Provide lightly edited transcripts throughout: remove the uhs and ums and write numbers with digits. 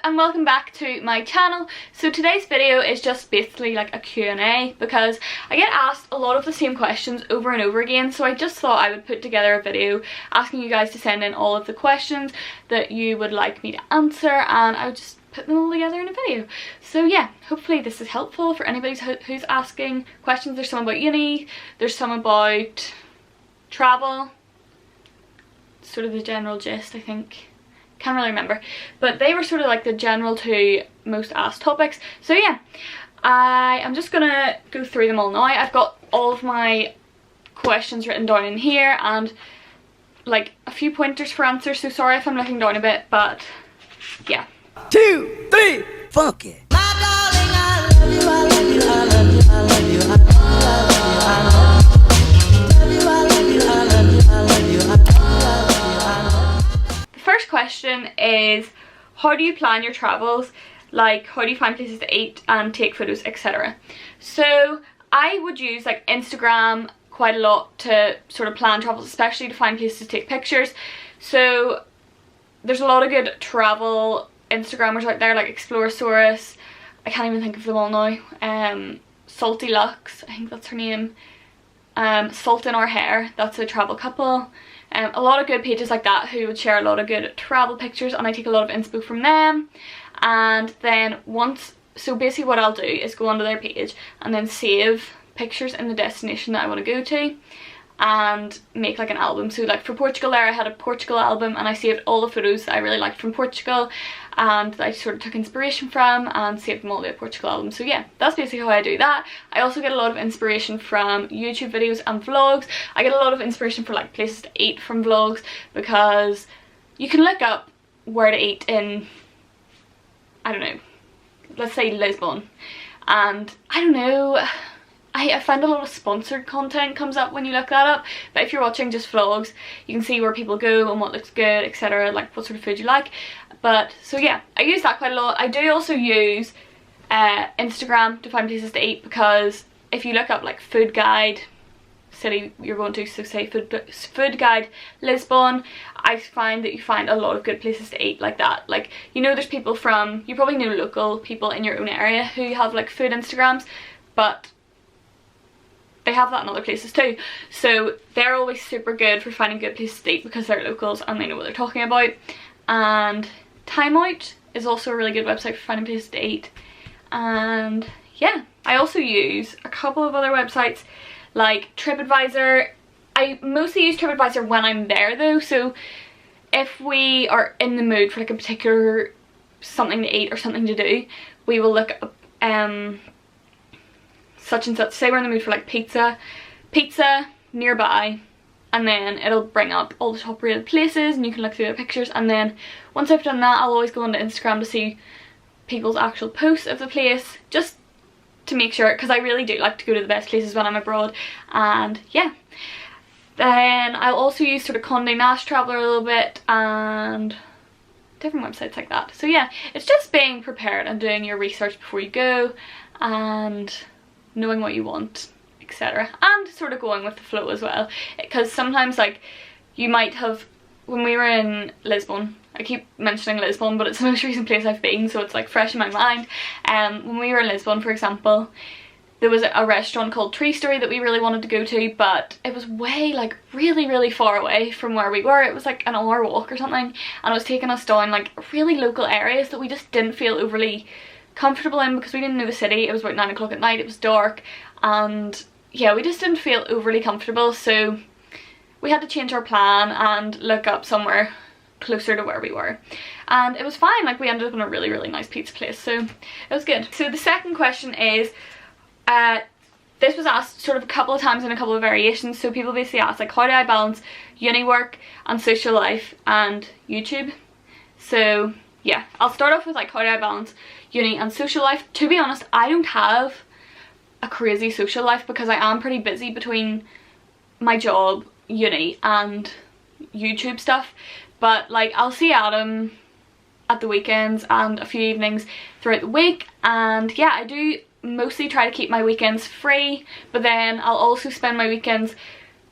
and welcome back to my channel. So today's video is just basically like a Q&A because I get asked a lot of the same questions over and over again, so I just thought I would put together a video asking you guys to send in all of the questions that you would like me to answer, and I would just put them all together in a video. So yeah, hopefully this is helpful for anybody who's asking questions. There's some about uni, there's some about travel, sort of the general gist, I think. Can't really remember, but they were sort of like the general two most asked topics. So yeah, I am just gonna go through them all now. I've got all of my questions written down in here and like a few pointers for answers, so sorry if I'm looking down a bit, but yeah. 2, 3, fuck it. First question is, how do you plan your travels? Like, how do you find places to eat and take photos, etc.? So I would use like Instagram quite a lot to sort of plan travels, especially to find places to take pictures. So there's a lot of good travel Instagrammers out there, like Explorasaurus, I can't even think of them all now, Salty Lux, I think that's her name, Salt in Our Hair, that's a travel couple. A lot of good pages like that who would share a lot of good travel pictures, and I take a lot of inspo from them. And then so basically what I'll do is go onto their page and then save pictures in the destination that I want to go to and make like an album. So like for Portugal there, I had a Portugal album and I saved all the photos that I really liked from Portugal and that I sort of took inspiration from and saved them all to a Portugal album. So yeah, that's basically how I do that. I also get a lot of inspiration from YouTube videos and vlogs. I get a lot of inspiration for like places to eat from vlogs, because you can look up where to eat in, I don't know, let's say Lisbon, and I don't know, I find a lot of sponsored content comes up when you look that up, but if you're watching just vlogs, you can see where people go and what looks good, etc., like what sort of food you like. But so yeah, I use that quite a lot. I do also use Instagram to find places to eat, because if you look up like food guide city you're going to, so say food guide Lisbon, I find that you find a lot of good places to eat like that. Like, you know, there's people from, you probably know local people in your own area who have like food Instagrams, but they have that in other places too, so they're always super good for finding good places to eat because they're locals and they know what they're talking about. And Time Out is also a really good website for finding places to eat. And yeah, I also use a couple of other websites like TripAdvisor. I mostly use TripAdvisor when I'm there though, so if we are in the mood for like a particular something to eat or something to do, we will look up such and such, say we're in the mood for like pizza nearby, and then it'll bring up all the top rated places and you can look through the pictures. And then once I've done that, I'll always go onto Instagram to see people's actual posts of the place, just to make sure, because I really do like to go to the best places when I'm abroad. And yeah, then I'll also use sort of Condé Nast Traveler a little bit and different websites like that. So yeah, it's just being prepared and doing your research before you go and knowing what you want, etc., and sort of going with the flow as well, because sometimes like you might have, when we were in Lisbon, I keep mentioning Lisbon but it's the most recent place I've been, so it's like fresh in my mind. When we were in Lisbon, for example, there was a restaurant called Tree Story that we really wanted to go to, but it was way like really far away from where we were. It was like an hour walk or something, and it was taking us down like really local areas that we just didn't feel overly comfortable in because we didn't know the city. It was about 9 o'clock at night, it was dark, and yeah, we just didn't feel overly comfortable, so we had to change our plan and look up somewhere closer to where we were, and it was fine. Like, we ended up in a really nice pizza place, so it was good. So the second question is, this was asked sort of a couple of times in a couple of variations. So people basically asked like, how do I balance uni work and social life and YouTube? So yeah, I'll start off with like, how do I balance uni and social life? To be honest, I don't have a crazy social life because I am pretty busy between my job, uni and YouTube stuff. But like, I'll see Adam at the weekends and a few evenings throughout the week, and yeah, I do mostly try to keep my weekends free, but then I'll also spend my weekends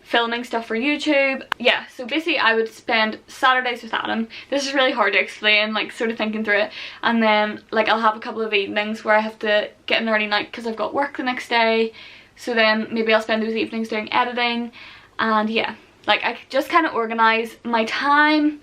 filming stuff for YouTube. Yeah, so basically I would spend Saturdays with Adam. This is really hard to explain, like sort of thinking through it. And then like I'll have a couple of evenings where I have to get an early night because I've got work the next day. So then maybe I'll spend those evenings doing editing. And yeah, like I just kind of organise my time,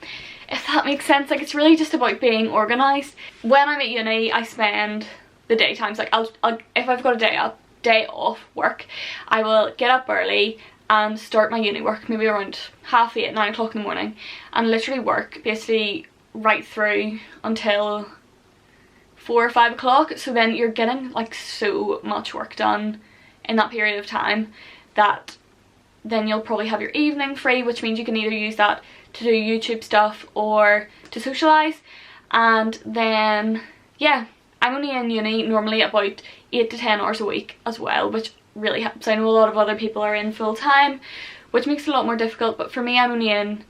if that makes sense. Like it's really just about being organised. When I'm at uni, I spend the daytimes, like I'll if I've got a day off work, I will get up early and start my uni work maybe around 8:30, 9 o'clock in the morning, and literally work basically right through until 4 or 5 o'clock. So then you're getting like so much work done in that period of time that then you'll probably have your evening free, which means you can either use that to do YouTube stuff or to socialise. And then yeah, I'm only in uni normally about 8 to 10 hours a week as well, which really helps. I know a lot of other people are in full time, which makes it a lot more difficult, but for me I'm only in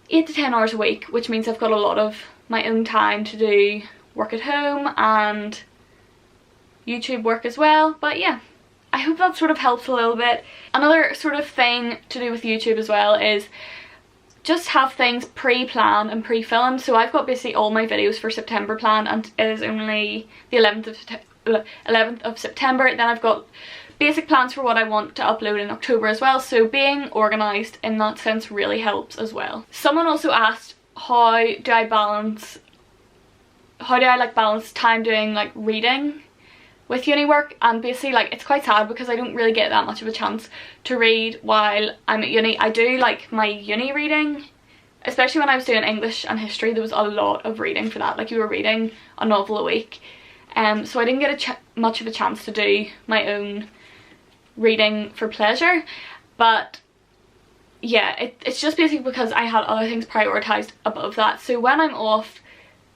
8 to 10 hours a week, which means I've got a lot of my own time to do work at home and YouTube work as well. But yeah, I hope that sort of helps a little bit. Another sort of thing to do with YouTube as well is just have things pre-planned and pre-filmed. So I've got basically all my videos for September planned, and it is only the 11th of September. Then I've got basic plans for what I want to upload in October as well. So being organised in that sense really helps as well. Someone also asked how do I like balance time doing like reading with uni work, and basically like it's quite sad because I don't really get that much of a chance to read while I'm at uni. I do like my uni reading, especially when I was doing English and history. There was a lot of reading for that, like you were reading a novel a week. So I didn't get much of a chance to do my own reading for pleasure. But yeah, it's just basically because I had other things prioritised above that. So when I'm off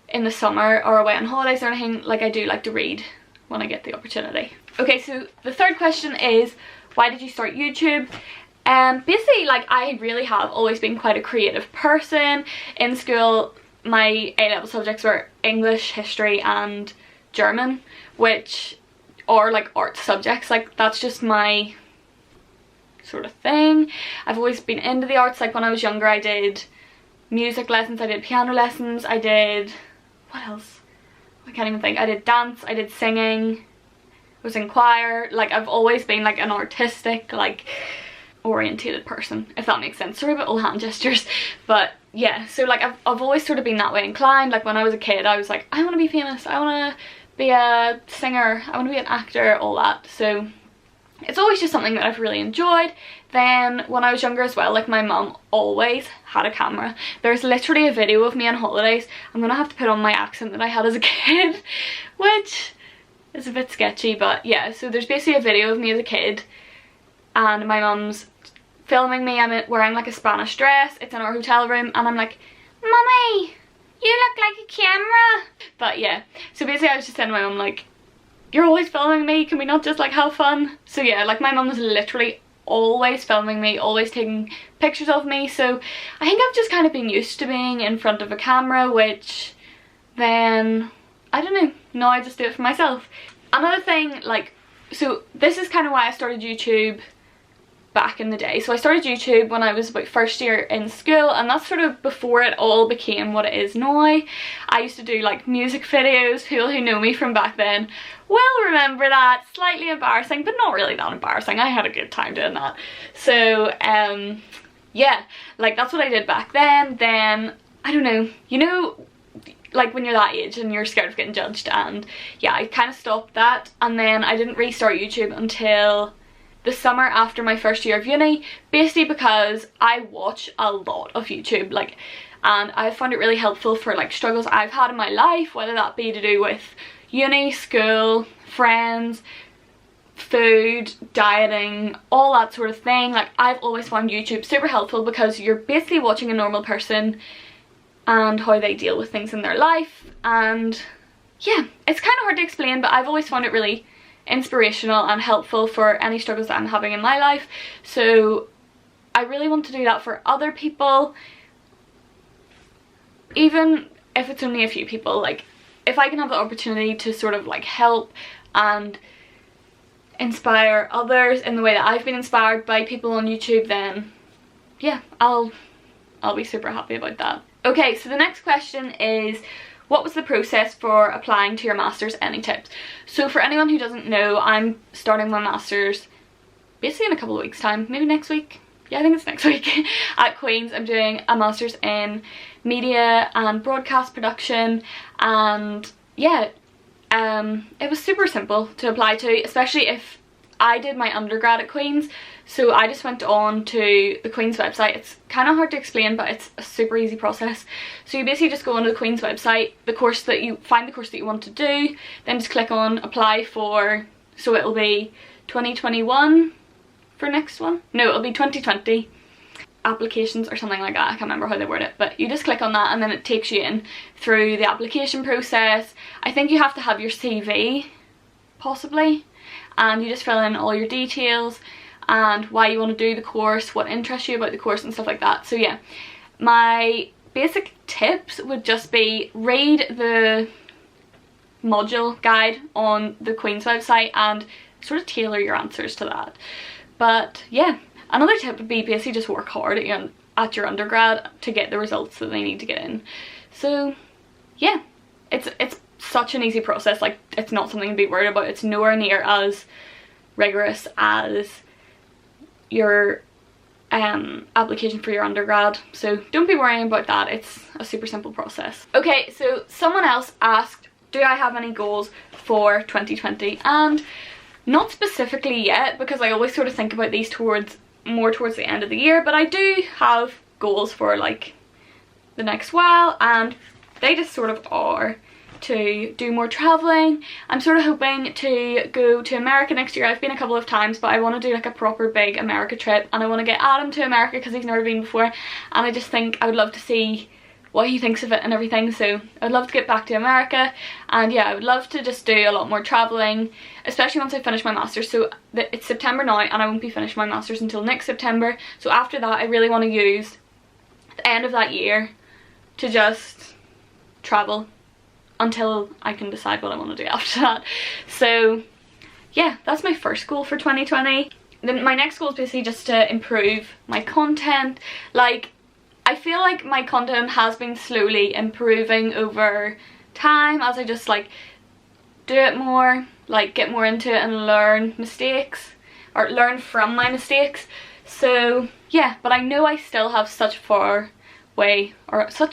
in the summer or away on holidays or anything, like I do like to read when I get the opportunity. Okay, so the third question is, why did you start YouTube? Basically like I really have always been quite a creative person. In school my A-level subjects were English, history and German, which are like art subjects. Like that's just my sort of thing. I've always been into the arts. Like when I was younger I did music lessons, I did piano lessons, I did, what else? I can't even think. I did dance, I did singing, I was in choir. Like I've always been like an artistic, like orientated person, if that makes sense. Sorry about all hand gestures, but yeah, so like I've always sort of been that way inclined. Like when I was a kid I was like, I want to be famous, I want to be a singer, I want to be an actor, all that. So it's always just something that I've really enjoyed. Then when I was younger as well, like my mum always had a camera. There's literally a video of me on holidays. I'm gonna have to put on my accent that I had as a kid, which is a bit sketchy, but yeah. So there's basically a video of me as a kid and my mum's filming me. I'm wearing like a Spanish dress, it's in our hotel room, and I'm like, Mummy, you look like a camera. But yeah, so basically I was just telling my mum like, you're always filming me, can we not just like have fun? So yeah, like my mum was literally always filming me, always taking pictures of me. So I think I've just kind of been used to being in front of a camera, which then, I don't know, now I just do it for myself. Another thing, like, so this is kind of why I started YouTube back in the day. So I started YouTube when I was about first year in school, and that's sort of before it all became what it is now. I used to do like music videos. People who know me from back then will remember that. Slightly embarrassing, but not really that embarrassing. I had a good time doing that. So yeah, like that's what I did back then. Then I don't know, you know, like when you're that age and you're scared of getting judged, and yeah, I kind of stopped that. And then I didn't restart YouTube until the summer after my first year of uni, basically because I watch a lot of YouTube, like, and I found it really helpful for like struggles I've had in my life, whether that be to do with uni, school, friends, food, dieting, all that sort of thing. Like I've always found YouTube super helpful because you're basically watching a normal person and how they deal with things in their life. And yeah, it's kind of hard to explain, but I've always found it really inspirational and helpful for any struggles that I'm having in my life. So I really want to do that for other people, even if it's only a few people. Like if I can have the opportunity to sort of like help and inspire others in the way that I've been inspired by people on YouTube, then yeah, I'll be super happy about that. Okay, so the next question is, what was the process for applying to your master's? Any tips? So for anyone who doesn't know, I'm starting my master's basically in a couple of weeks time, maybe next week. Yeah, I think it's next week at Queen's. I'm doing a master's in media and broadcast production, and yeah, it was super simple to apply to, especially if I did my undergrad at Queen's. So I just went on to the Queen's website. It's kind of hard to explain, but it's a super easy process. So you basically just go onto the Queen's website, the course that you find, the course that you want to do, then just click on apply for, so it'll be 2021 for next one. No, it'll be 2020 applications or something like that. I can't remember how they word it, but you just click on that and then it takes you in through the application process. I think you have to have your CV, possibly, and you just fill in all your details and why you want to do the course, what interests you about the course and stuff like that. So yeah, my basic tips would just be read the module guide on the Queen's website and sort of tailor your answers to that. But yeah, another tip would be basically just work hard at your undergrad to get the results that they need to get in. So yeah, it's such an easy process. Like, it's not something to be worried about. It's nowhere near as rigorous as your application for your undergrad, so don't be worrying about that. It's a super simple process. Okay, so someone else asked, do I have any goals for 2020? And not specifically yet, because I always sort of think about these more towards the end of the year, but I do have goals for like the next while, and they just sort of are to do more traveling. I'm sort of hoping to go to America next year. I've been a couple of times, but I want to do like a proper big America trip, and I want to get Adam to America because he's never been before, and I just think I would love to see what he thinks of it and everything. So I'd love to get back to America, and yeah, I would love to just do a lot more traveling, especially once I finish my master's. So it's September now, and I won't be finishing my master's until next September. So after that, I really want to use the end of that year to just travel until I can decide what I want to do after that. So yeah, that's my first goal for 2020. Then my next goal is basically just to improve my content. Like, I feel like my content has been slowly improving over time as I just like do it more, like get more into it and learn mistakes, or learn from my mistakes. So yeah, but I know I still have such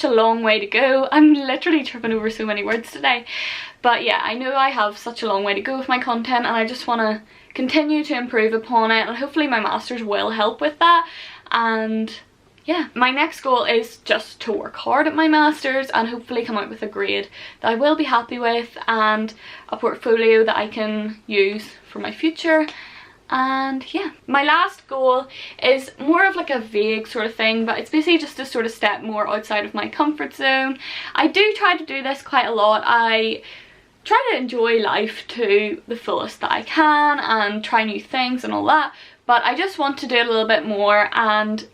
a long way to go. I'm literally tripping over so many words today. But yeah, I know I have such a long way to go with my content, and I just want to continue to improve upon it, and hopefully my masters will help with that. And yeah, my next goal is just to work hard at my masters and hopefully come out with a grade that I will be happy with and a portfolio that I can use for my future. And yeah, my last goal is more of like a vague sort of thing, but it's basically just to sort of step more outside of my comfort zone. I do try to do this quite a lot. I try to enjoy life to the fullest that I can and try new things and all that, but I just want to do it a little bit more. And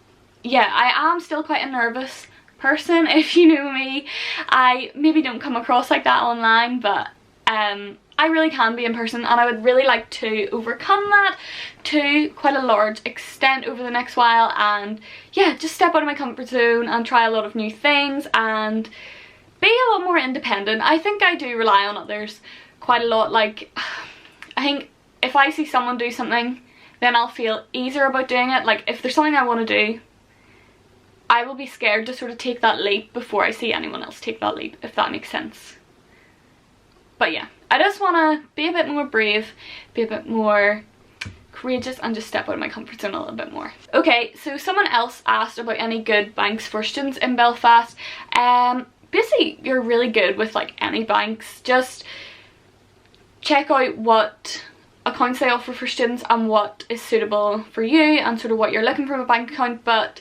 yeah, I am still quite a nervous person, if you know me. I maybe don't come across like that online, but I really can be in person, and I would really like to overcome that to quite a large extent over the next while, and yeah, just step out of my comfort zone and try a lot of new things and be a lot more independent. I think I do rely on others quite a lot. Like, I think if I see someone do something, then I'll feel easier about doing it. Like, if there's something I want to do, I will be scared to sort of take that leap before I see anyone else take that leap, if that makes sense. But yeah, I just want to be a bit more brave, be a bit more courageous, and just step out of my comfort zone a little bit more. Okay, so someone else asked about any good banks for students in Belfast. Basically, you're really good with like any banks. Just check out what accounts they offer for students and what is suitable for you and sort of what you're looking from a bank account. But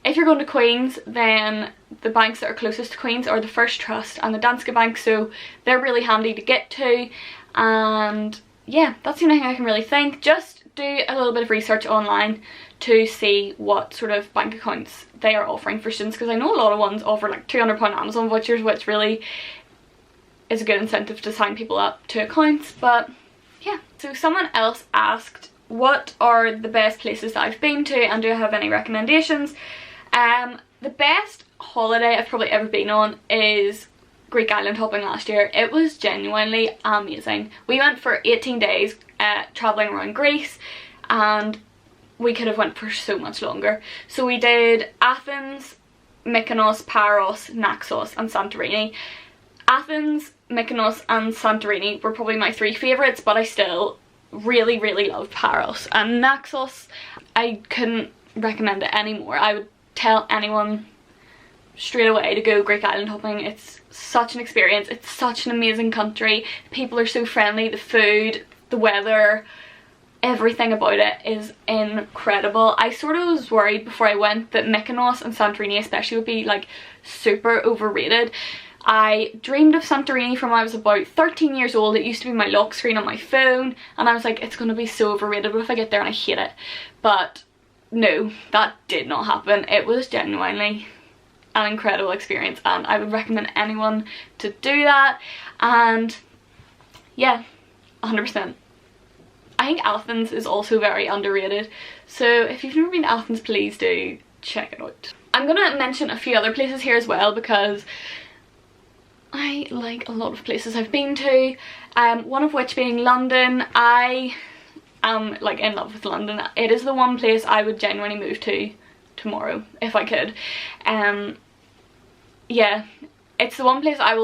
if you're going to Queen's, then the banks that are closest to Queen's are the First Trust and the Danske Bank, so they're really handy to get to. And yeah, that's the only thing I can really think. Just do a little bit of research online to see what sort of bank accounts they are offering for students, because I know a lot of ones offer like £200 Amazon vouchers, which really is a good incentive to sign people up to accounts. But yeah. So someone else asked, what are the best places that I've been to and do I have any recommendations? The best holiday I've probably ever been on is Greek island hopping last year. It was genuinely amazing. We went for 18 days travelling around Greece, and we could have went for so much longer. So we did Athens, Mykonos, Paros, Naxos and Santorini. Athens, Mykonos and Santorini were probably my 3 favourites, but I still really loved Paros. And Naxos, I couldn't recommend it anymore. I would tell anyone straight away to go Greek island hopping. It's such an experience. It's such an amazing country. People are so friendly. The food, the weather, everything about it is incredible. I sort of was worried before I went that Mykonos and Santorini especially would be like super overrated. I dreamed of Santorini from when I was about 13 years old. It used to be my lock screen on my phone, and I was like, it's going to be so overrated. What if I get there and I hate it? But no, that did not happen. It was genuinely an incredible experience, and I would recommend anyone to do that. And yeah, 100%. I think Athens is also very underrated, so if you've never been to Athens, please do check it out. I'm gonna mention a few other places here as well because I like a lot of places I've been to, one of which being London. I am like in love with London. It is the one place I would genuinely move to tomorrow if I could. Yeah, it's the one place I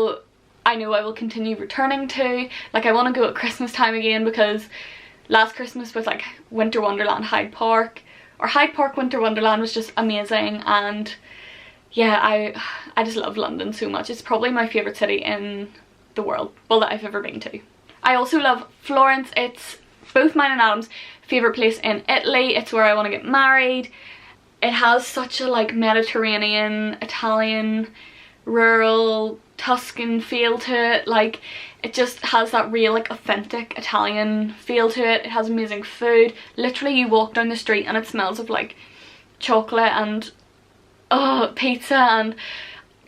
know I will continue returning to. Like, I want to go at Christmas time again, because last Christmas was like Winter Wonderland Hyde Park, or Hyde Park Winter Wonderland was just amazing. And yeah, I just love London so much. It's probably my favourite city in the world, well, that I've ever been to. I also love Florence. It's both mine and Adam's favourite place in Italy. It's where I want to get married. It has such a like Mediterranean, Italian, rural, Tuscan feel to it. Like, it just has that real like authentic Italian feel to it. It has amazing food. Literally, you walk down the street and it smells of like chocolate and pizza and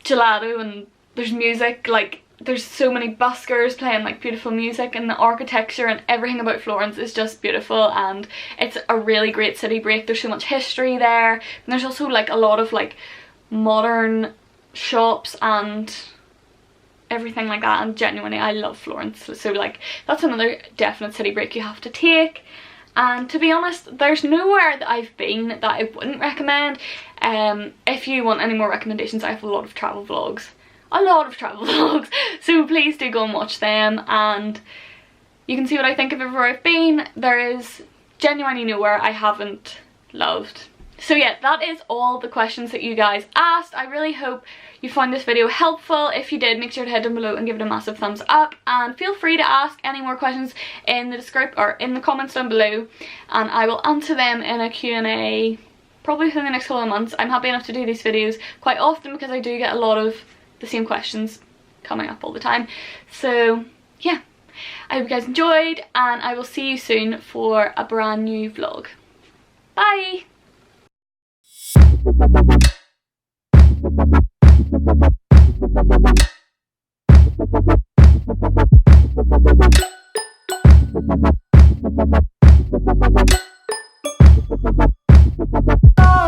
gelato, and there's music. Like, there's so many buskers playing like beautiful music, and the architecture and everything about Florence is just beautiful, and it's a really great city break. There's so much history there, and there's also like a lot of like modern shops and everything like that, and genuinely I love Florence. So like, that's another definite city break you have to take. And to be honest, there's nowhere that I've been that I wouldn't recommend. If you want any more recommendations, I have a lot of travel vlogs. So please do go and watch them, and you can see what I think of everywhere I've been. There is genuinely nowhere I haven't loved. So yeah, that is all the questions that you guys asked. I really hope you found this video helpful. If you did, make sure to head down below and give it a massive thumbs up, and feel free to ask any more questions in the comments down below, and I will answer them in a Q&A probably within the next couple of months. I'm happy enough to do these videos quite often because I do get a lot of the same questions coming up all the time. So yeah, I hope you guys enjoyed, and I will see you soon for a brand new vlog. Bye!